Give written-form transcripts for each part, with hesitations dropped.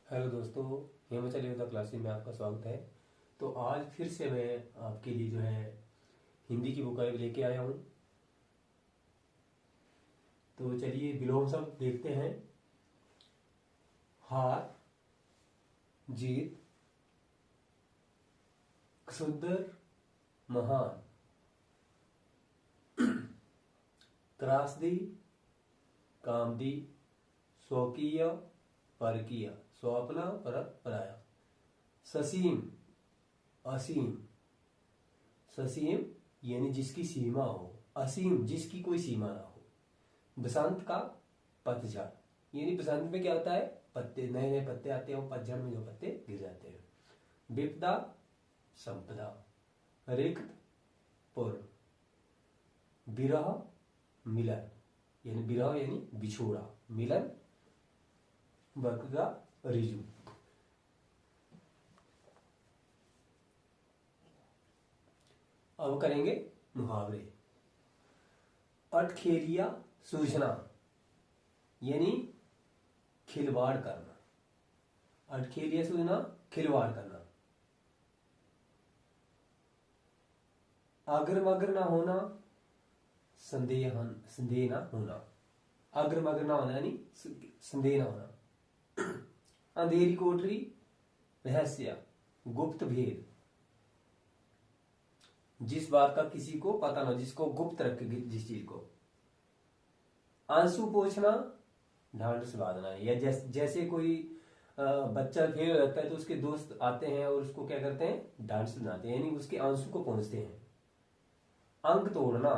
Hello दोस्तों, हिमाचल योद्धा classes में आपका स्वागत है। तो आज फिर से मैं आपके लिए जो है हिंदी की बुक लेके आया हूँ। तो चलिए विलोम शब्द देखते हैं। हार, जीत, क्षुद्र, महान, त्रासदी, कामदी, स्वकीय, परकीय, स्वप्न, पर, पराया, ससीम, असीम। ससीम यानी जिसकी सीमा हो, असीम जिसकी कोई सीमा ना हो। बसंत का पतझड़, यानी बसंत में क्या होता है, पत्ते नए नए पत्ते आते हैं और पतझड़ में जो पत्ते गिर जाते हैं। विपदा, संपदा, रिक्त, पूर्ण, विरह, मिलन, यानी विरह यानी बिछोड़ा, मिलन वर्ग का रिजु। अब करेंगे मुहावरे। अटखेलिया सूझना यानी खिलवाड़ करना। अटखेलिया सूझना, खिलवाड़ करना। अग्र मग्र ना होना, संदेह ना होना। अग्र मग्र ना होना यानी संदेह ना होना। अंधेरी कोठरी, रहस्य, गुप्त भेद, जिस बात का किसी को पता ना, जिसको गुप्त रखे, जिस चीज को। आंसू पोंछना, ढांढस बांधना, या जैसे कोई बच्चा फेल हो जाता है तो उसके दोस्त आते हैं और उसको क्या करते हैं, ढांढस बनाते हैं, यानी उसके आंसू को पोंछते हैं। अंग तोड़ना,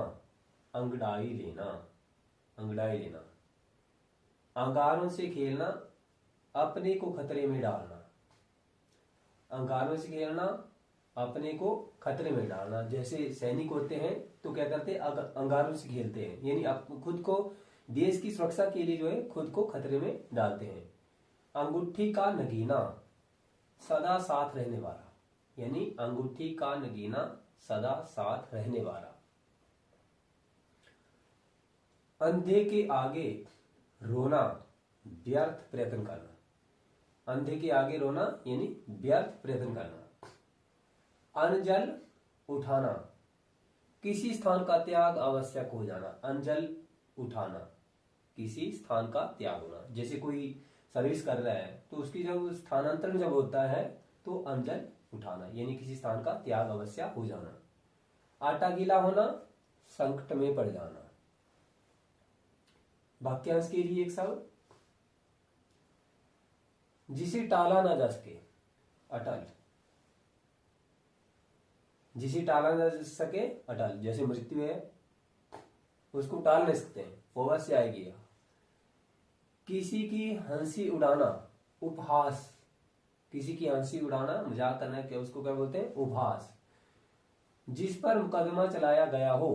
अंगड़ाई लेना, अंगड़ाई लेना। अंगारों से खेलना, अपने को खतरे में डालना। अंगारों से खेलना, अपने को खतरे में डालना। जैसे सैनिक होते हैं तो क्या करते हैं, अंगारों से खेलते हैं, यानी खुद को देश की सुरक्षा के लिए जो है खुद को खतरे में डालते हैं। अंगूठी का नगीना, सदा साथ रहने वाला, यानी अंगूठी का नगीना सदा साथ रहने वाला। अंधे के आगे रोना, व्यर्थ प्रयत्न करना। अंधे के आगे रोना यानी व्यर्थ प्रयत्न करना। अनजल उठाना, किसी स्थान का त्याग आवश्यक हो जाना। अनजल उठाना, किसी स्थान का त्याग होना। जैसे कोई सर्विस कर रहा है तो उसकी जब स्थानांतरण जब होता है तो अनजल उठाना, यानी किसी स्थान का त्याग आवश्यक हो जाना। आटा गीला होना, संकट में पड़ जाना। वाक्यांश के लिए एक शब्द, जिसे टाला ना जा सके, अटल। जिसे टाला ना जा सके, अटल। जैसे मृत्यु है, उसको टाल नहीं सकते हैं, वो अवश्य आएगी। किसी की हंसी उड़ाना, उपहास। किसी की हंसी उड़ाना, मजाक करना, क्या उसको क्या बोलते हैं, उपहास। जिस पर मुकदमा चलाया गया हो,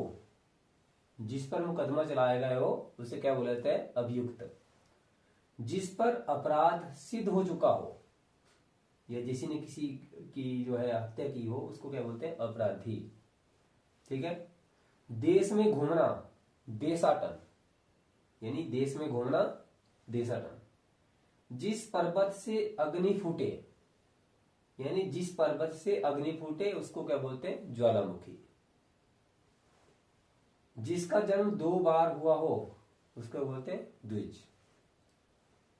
जिस पर मुकदमा चलाया गया हो उसे क्या बोला जाता है, अभियुक्त। जिस पर अपराध सिद्ध हो चुका हो, या किसी ने किसी की जो है हत्या की हो, उसको क्या बोलते हैं, अपराधी। ठीक है। देश में घूमना, देशाटन, यानी देश में घूमना, देशाटन। जिस पर्वत से अग्नि फूटे, यानी जिस पर्वत से अग्नि फूटे उसको क्या बोलते हैं, ज्वालामुखी। जिसका जन्म 2 बार हुआ हो उसको बोलते हैं, द्विज।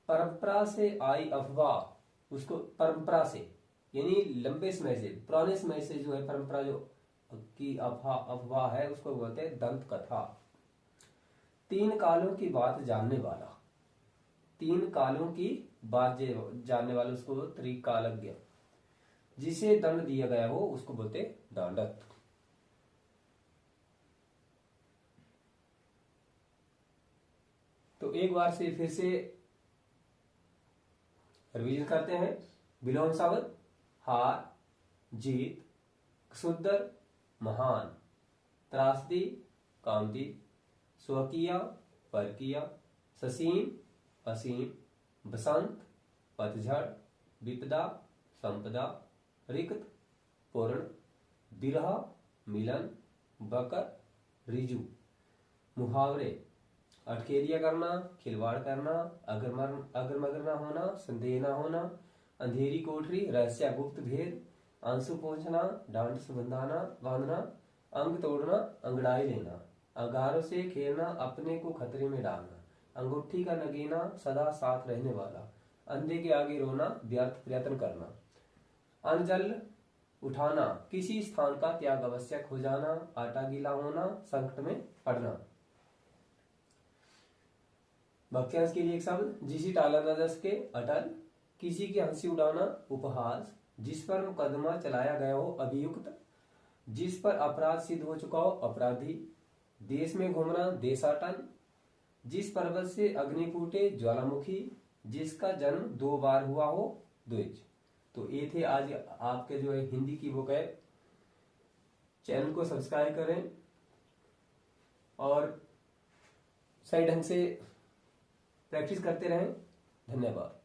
परंपरा से आई अफवाह, उसको परंपरा से, यानी लंबे समय से, पुराने समय से जो है परंपरा जो की अफवाह है उसको बोलते हैं दंत कथा। 3 कालों की बात जानने वाला, 3 कालों की बात जानने वाला उसको त्रिकालज्ञ। जिसे दंड दिया गया हो उसको बोलते दंडक। तो एक बार से फिर से रिवीजन करते हैं। विलोम शब्द, हार, जीत, क्षुद्र, महान, त्रासदी, कामदी, स्वकीय, परकीय, ससीम, असीम, बसंत, पतझड़, विपदा, संपदा, रिक्त, पूर्ण, विरह, मिलन, बकर, रिजु। मुहावरे। अटखेरिया करना, खिलवाड़ करना, अगर मगर ना होना, संदेह ना होना, अंधेरी कोठरी, रहस्य गुप्त भेद, आंसू पोंछना, डांड से बांधना, अंग तोड़ना, अंगड़ाई लेना, अंगारों से खेलना, अपने को खतरे में डालना, अंगूठी का नगीना, सदा साथ रहने वाला, अंधे के आगे रोना, व्यर्थ प्रयत्न करना, अनजल उठाना, किसी स्थान का त्याग आवश्यक हो जाना, आटा गीला होना, संकट में पड़ना। वाक्यांश के लिए एक शब्द, जिसे टाला न जा सके, अटल, किसी की हंसी उड़ाना, उपहास, जिस पर मुकदमा चलाया गया हो, अभियुक्त, जिस पर अपराध सिद्ध हो चुका हो, अपराधी, देश में घूमना, देशाटन, जिस पर्वत से अग्नि फूटे, ज्वालामुखी, जिसका जन्म 2 बार हुआ हो, द्विज। तो ये थे आज आपके जो है हिंदी की बुक है। चैनल को सब्सक्राइब करें और सही ढंग से प्रैक्टिस करते रहें। धन्यवाद।